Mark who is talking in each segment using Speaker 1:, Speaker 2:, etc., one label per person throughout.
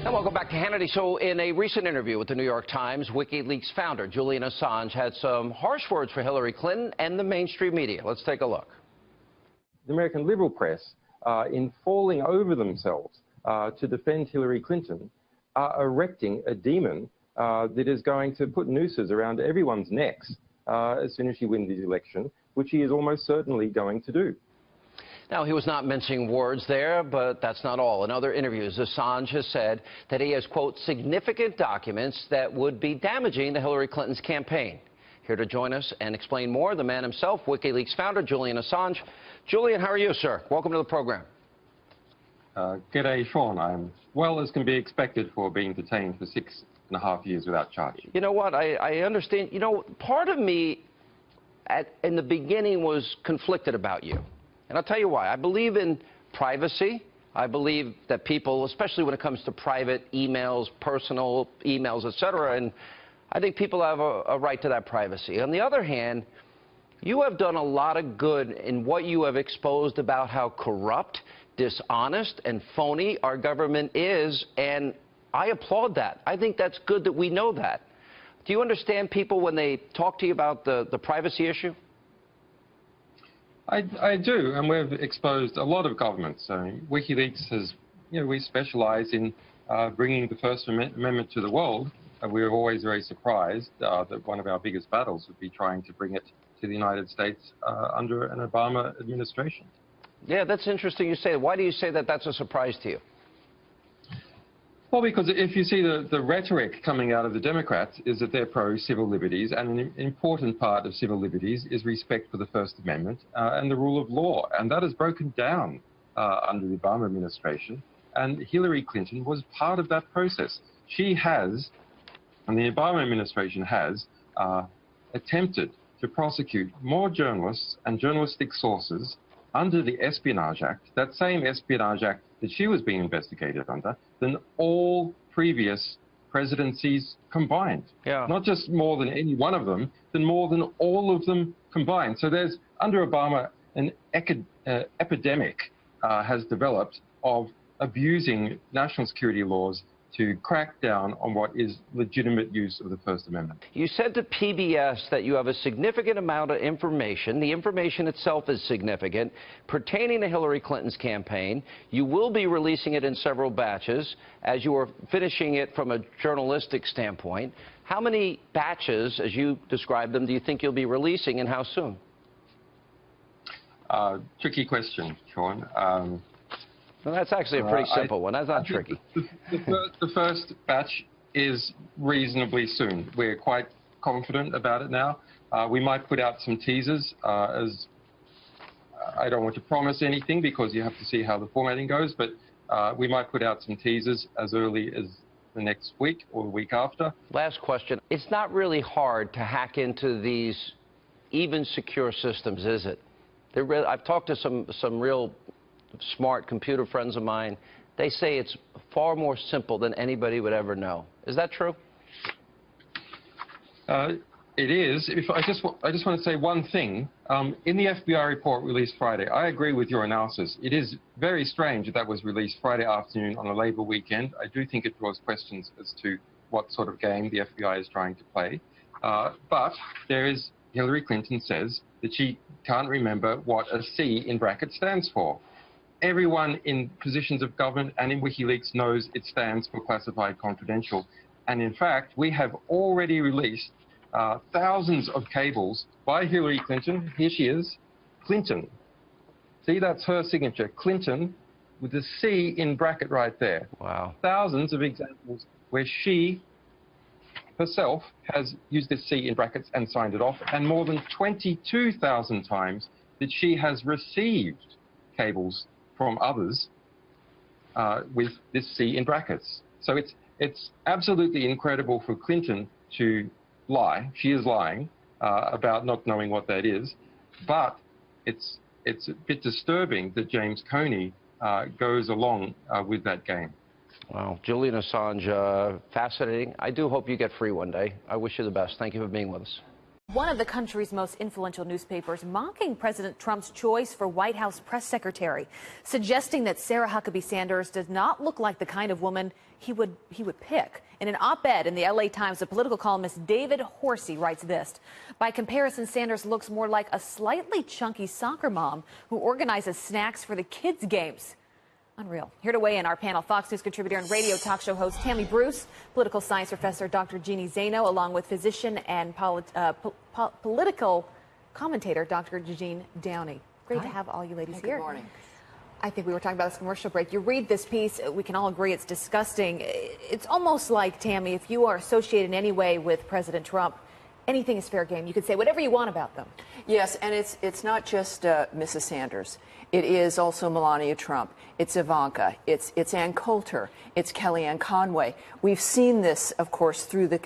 Speaker 1: And welcome back to Hannity. So in a recent interview with the New York Times, WikiLeaks founder Julian Assange had some harsh words for Hillary Clinton and the mainstream media. Let's take a look.
Speaker 2: The American liberal press, in falling over themselves to defend Hillary Clinton, are erecting a demon that is going to put nooses around everyone's necks as soon as she wins the election, which he is almost certainly going to do.
Speaker 1: Now, he was not mincing words there, but that's not all. In other interviews, Assange has said that he has, quote, significant documents that would be damaging to Hillary Clinton's campaign. Here to join us and explain more, the man himself, WikiLeaks founder Julian Assange. Julian, how are you, sir? Welcome to the program.
Speaker 2: G'day, Sean. I'm well as can be expected for being detained for 6.5 years without charge.
Speaker 1: You know what? I understand. You know, part of me in the beginning was conflicted about you. And I'll tell you why. I believe in privacy. I believe that people, especially when it comes to private emails, personal emails, etc., and I think people have a right to that privacy. On the other hand, you have done a lot of good in what you have exposed about how corrupt, dishonest, and phony our government is, and I applaud that. I think that's good that we know that. Do you understand people when they talk to you about the privacy issue?
Speaker 2: I do, and we've exposed a lot of governments. WikiLeaks has, we specialize in bringing the First Amendment to the world. We were always very surprised that one of our biggest battles would be trying to bring it to the United States under an Obama administration.
Speaker 1: Yeah, that's interesting you say. Why do you say that that's a surprise to you?
Speaker 2: Well, because if you see the rhetoric coming out of the Democrats is that they're pro-civil liberties, and an important part of civil liberties is respect for the First Amendment and the rule of law. And that has broken down under the Obama administration. And Hillary Clinton was part of that process. She has, and the Obama administration has, attempted to prosecute more journalists and journalistic sources under the Espionage Act, that same Espionage Act that she was being investigated under, than all previous presidencies combined.
Speaker 1: Yeah.
Speaker 2: Not just more than any one of them, than more than all of them combined. So there's, under Obama, an epidemic has developed of abusing national security laws to crack down on what is legitimate use of the First Amendment.
Speaker 1: You said to PBS that you have a significant amount of information. The information itself is significant pertaining to Hillary Clinton's campaign. You will be releasing it in several batches as you are finishing it from a journalistic standpoint. How many batches, as you describe them, do you think you'll be releasing, and how soon?
Speaker 2: Tricky question, Sean.
Speaker 1: Well, that's actually a pretty simple one. That's not tricky.
Speaker 2: The first batch is reasonably soon. We're quite confident about it now. We might put out some teasers. As I don't want to promise anything because you have to see how the formatting goes, but we might put out some teasers as early as the next week or the week after.
Speaker 1: Last question. It's not really hard to hack into these even secure systems, is it? I've talked to some real smart computer friends of mine. They say it's far more simple than anybody would ever know. Is that true?
Speaker 2: It is. I just want to say one thing. In the FBI report released Friday, I agree with your analysis. It is very strange that was released Friday afternoon on a Labor weekend. I do think it draws questions as to what sort of game the FBI is trying to play. But there is, Hillary Clinton says that she can't remember what a C in bracket stands for. Everyone in positions of government and in WikiLeaks knows it stands for classified confidential. And in fact, we have already released thousands of cables by Hillary Clinton. Here she is, Clinton. See, that's her signature, Clinton, with the C in bracket right there.
Speaker 1: Wow.
Speaker 2: Thousands of examples where she herself has used this C in brackets and signed it off, and more than 22,000 times that she has received cables from others with this C in brackets. So it's absolutely incredible for Clinton to lie. She is lying about not knowing what that is, but it's a bit disturbing that James Comey goes along with that game.
Speaker 1: Wow. Julian Assange, fascinating. I do hope you get free one day. I wish you the best. Thank you for being with us.
Speaker 3: One of the country's most influential newspapers mocking President Trump's choice for White House press secretary, suggesting that Sarah Huckabee Sanders does not look like the kind of woman he would pick. In an op-ed in the LA Times, the political columnist David Horsey writes this: by comparison, Sanders looks more like a slightly chunky soccer mom who organizes snacks for the kids' games. Unreal. Here to weigh in, our panel: Fox News contributor and radio talk show host Tammy Bruce, political science professor Dr. Jeannie Zaino, along with physician and political commentator Dr. Eugene Downey. Great to have all you ladies here.
Speaker 4: Good morning.
Speaker 3: I think we were talking about this commercial break. You read this piece, we can all agree it's disgusting. It's almost like, Tammy, if you are associated in any way with President Trump, anything is fair game. You could say whatever you want about them.
Speaker 4: Yes, and it's not just Mrs. Sanders. It is also Melania Trump. It's Ivanka. It's Ann Coulter. It's Kellyanne Conway. We've seen this, of course, through the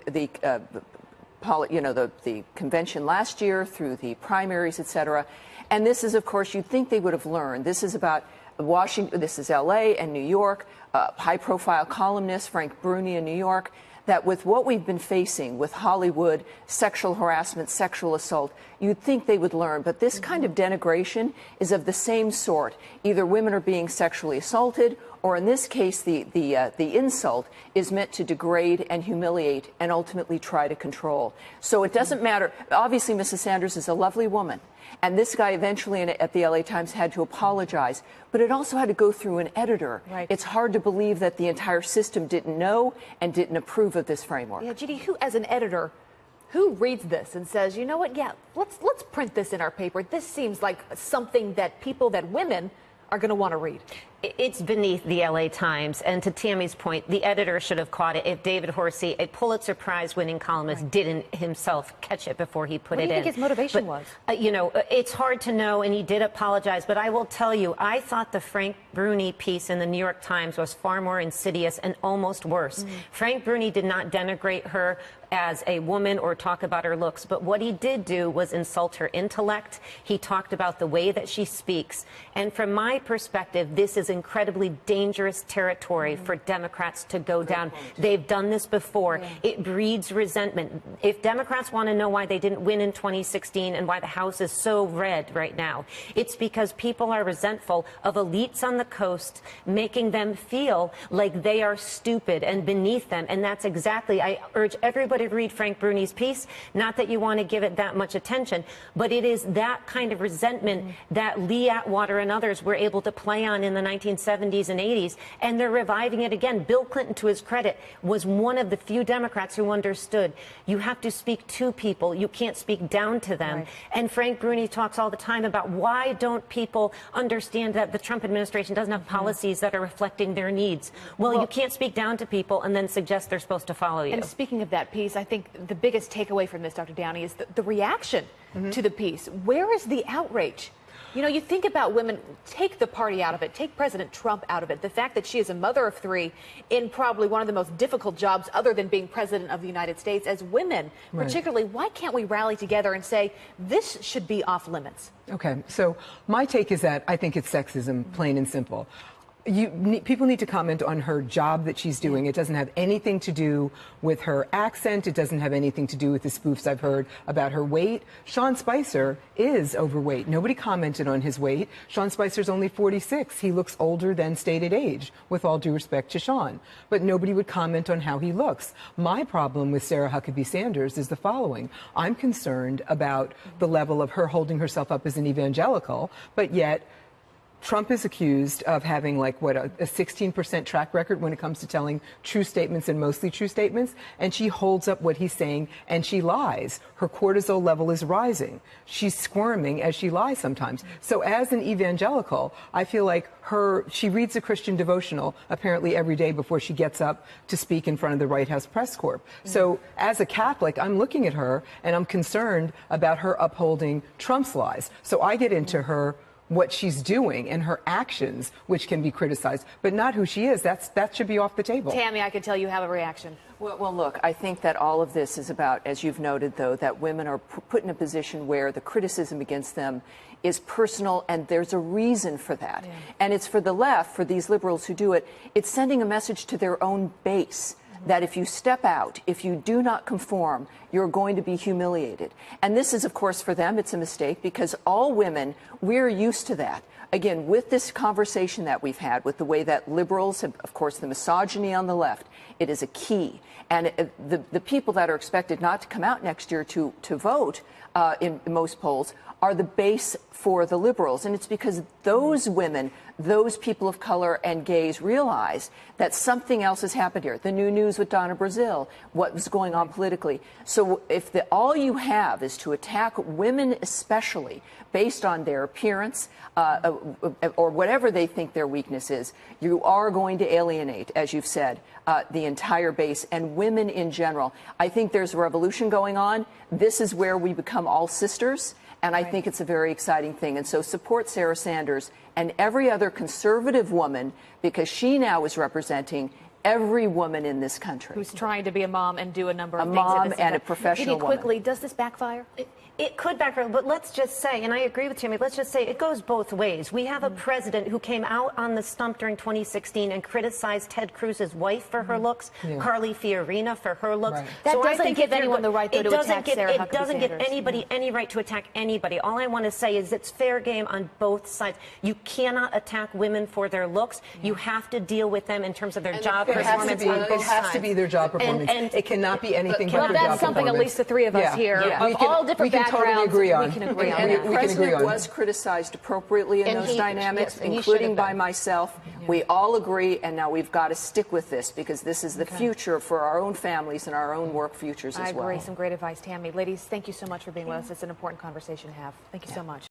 Speaker 4: convention last year, through the primaries, et cetera. And this is, of course, you'd think they would have learned. This is about Washington. This is L.A. and New York. High-profile columnist Frank Bruni in New York. That with what we've been facing with Hollywood, sexual harassment, sexual assault, you'd think they would learn. But this kind of denigration is of the same sort. Either women are being sexually assaulted, or in this case, the insult is meant to degrade and humiliate and ultimately try to control. So it doesn't matter. Obviously, Mrs. Sanders is a lovely woman. And this guy eventually at the LA Times had to apologize. But it also had to go through an editor.
Speaker 3: Right.
Speaker 4: It's hard to believe that the entire system didn't know and didn't approve of this framework.
Speaker 3: Yeah, Judy, who, as an editor, who reads this and says, you know what, yeah, let's print this in our paper. This seems like something that women are going to want to read.
Speaker 5: It's beneath the LA Times. And to Tammy's point, the editor should have caught it if David Horsey, a Pulitzer Prize-winning columnist, didn't himself catch it before he put it in.
Speaker 3: What do you think his motivation was?
Speaker 5: You know, it's hard to know, and he did apologize. But I will tell you, I thought the Frank Bruni piece in the New York Times was far more insidious and almost worse. Frank Bruni did not denigrate her as a woman or talk about her looks, but what he did do was insult her intellect. He talked about the way that she speaks. And from my perspective, this is incredibly dangerous territory for Democrats to go down. They've done this before. It breeds resentment. If Democrats want to know why they didn't win in 2016 and why the House is so red right now, it's because people are resentful of elites on the coast making them feel like they are stupid and beneath them. And that's exactly, I urge everybody to read Frank Bruni's piece. Not that you want to give it that much attention, but it is that kind of resentment that Lee Atwater and others were able to play on in the 1970s and 80s, and they're reviving it again. Bill Clinton, to his credit, was one of the few Democrats who understood you have to speak to people, you can't speak down to them. Right. And Frank Bruni talks all the time about why don't people understand that the Trump administration doesn't have policies that are reflecting their needs. Well, you can't speak down to people and then suggest they're supposed to follow you.
Speaker 3: And speaking of that piece, I think the biggest takeaway from this, Dr. Downey, is the reaction to the piece. Where is the outrage? You know, you think about women, take the party out of it, take President Trump out of it. The fact that she is a mother of three in probably one of the most difficult jobs other than being president of the United States, as women, particularly, why can't we rally together and say this should be off limits?
Speaker 6: Okay, so my take is that I think it's sexism, plain and simple. People need to comment on her job that she's doing. It doesn't have anything to do with her accent. It doesn't have anything to do with the spoofs I've heard about her weight. Sean Spicer is overweight. Nobody commented on his weight. Sean Spicer's only 46. He looks older than stated age, with all due respect to Sean. But nobody would comment on how he looks. My problem with Sarah Huckabee Sanders is the following. I'm concerned about the level of her holding herself up as an evangelical, but yet Trump is accused of having, like, what, a 16% track record when it comes to telling true statements and mostly true statements. And she holds up what he's saying and she lies. Her cortisol level is rising. She's squirming as she lies sometimes. So as an evangelical, I feel like she reads a Christian devotional apparently every day before she gets up to speak in front of the White House Press Corps. So as a Catholic, I'm looking at her and I'm concerned about her upholding Trump's lies. So I get into what she's doing and her actions, which can be criticized, but not who she is. That should be off the table.
Speaker 3: Tammy, I can tell you have a reaction.
Speaker 4: Well, look, I think that all of this is about, as you've noted, though, that women are put in a position where the criticism against them is personal, and there's a reason for that. And it's for the left, for these liberals who do it, it's sending a message to their own base that if you step out, if you do not conform, you're going to be humiliated. And this is, of course, for them, it's a mistake because all women, we're used to that. Again, with this conversation that we've had, with the way that liberals, have, of course, the misogyny on the left, it is a key. And the people that are expected not to come out next year to vote in most polls are the base for the liberals. And it's because those women, those people of color and gays realize that something else has happened here. The new news with Donna Brazile, what was going on politically. So if all you have is to attack women especially based on their appearance or whatever they think their weakness is, you are going to alienate, as you've said, the entire base and women in general. I think there's a revolution going on. This is where we become all sisters. And I think it's a very exciting thing. And so support Sarah Sanders and every other conservative woman, because she now is representing every woman in this country.
Speaker 3: Who's trying to be a mom and do a number of things.
Speaker 4: A mom and a professional woman.
Speaker 3: Quickly, does this backfire?
Speaker 5: It could backfire, but let's just say, and I agree with Tammy, let's just say it goes both ways. We have a president who came out on the stump during 2016 and criticized Ted Cruz's wife for her looks, Carly Fiorina for her looks.
Speaker 6: Right.
Speaker 3: That doesn't give anyone the right, though, to attack Sarah Huckabee Sanders.
Speaker 5: It doesn't give anybody any right to attack anybody. All I want to say is it's fair game on both sides. You cannot attack women for their looks. You have to deal with them in terms of their job performance on both sides.
Speaker 6: It has to be their job performance. And it cannot be anything but their job performance.
Speaker 3: Well, that's something at least the three of us here, of all different backgrounds,
Speaker 6: totally agree on.
Speaker 3: we can agree on
Speaker 4: And
Speaker 3: that.
Speaker 4: the president was criticized appropriately in those dynamics, including by myself. We all agree, and now we've got to stick with this because this is the future for our own families and our own work futures as well.
Speaker 3: I agree. Some great advice, Tammy. Ladies, thank you so much for being with us. It's an important conversation to have. Thank you so much.